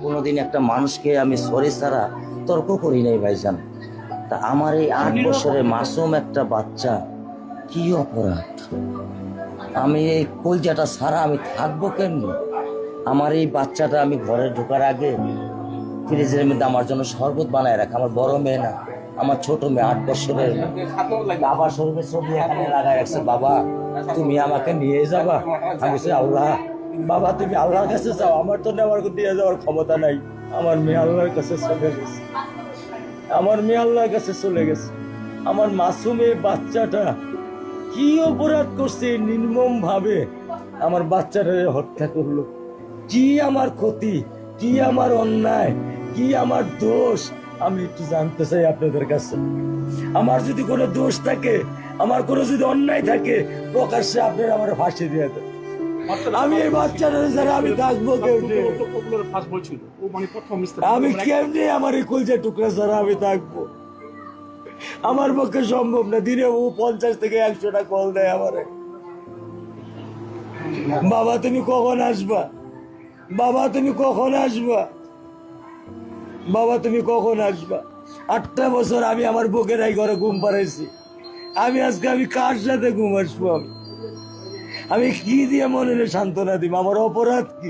কোনোদিন একটা মানুষকে আমি সরি ছাড়া তর্ক করি নাই ভাইজান। তা আমার এই 8 বছরের মাসুম একটা বাচ্চা কি অপরাধ? আমি এই কলজাটা ছাড়া আমি থাকবো কেমনি? আমার এই বাচ্চাটা আমি ঘরে ঢোকার আগে ফ্রিজের মধ্যে আমার জন্য শরবত বানায় রাখে। আমার বড় মেয়ে না, আমার ছোট মেয়ে 8 বছরের। আবার শরবত ছবি এখানে লাগায় রাখছে, বাবা তুমি আমাকে নিয়ে যাবা। আমি বলছি, আল্লাহ বাবা তুমি আল্লাহর কাছে যাও, আমার তো নেওয়ার দিয়ে যাওয়ার ক্ষমতা নাই। আমার মেয়ে আল্লাহর কাছে চলে গেছে, আমার মেয়ে আল্লাহর কাছে চলে গেছে। আমার মাসুম এই বাচ্চাটা কি অপরাধ করছে নির্মম ভাবে আমার বাচ্চাটারে হত্যা করলো? কি আমার ক্ষতি, কি আমার অন্যায়, কি আমার দোষ? আমি একটু জানতে চাই আপনাদের কাছে। আমার যদি কোনো দোষ থাকে, আমার কোনো যদি অন্যায় থাকে, প্রকাশ্যে আপনারা আমার ফাঁসি দিয়ে দেন। আমি এই বাচ্চাটা ছাড়া আমি থাকবো কেমনে? আমি কেমনে আমার এই কলজা টুকরা ছাড়া আমি থাকবো? আমার পক্ষে সম্ভব না। দিনে ও 50 থেকে 100টা কল দেয় আমারে, বাবা তুমি কখন আসবা, বাবা তুমি কখন আসবা, বাবা তুমি কখন আসবা। 8টা বছর আমি আমার বুকের এই ঘরে ঘুম পাড়াইছি। আমি আজকে আমি কার সাথে ঘুম আসবো? আমি কি দিয়ে মনে সান্ত্বনা দিব? আমার অপরাধ কি?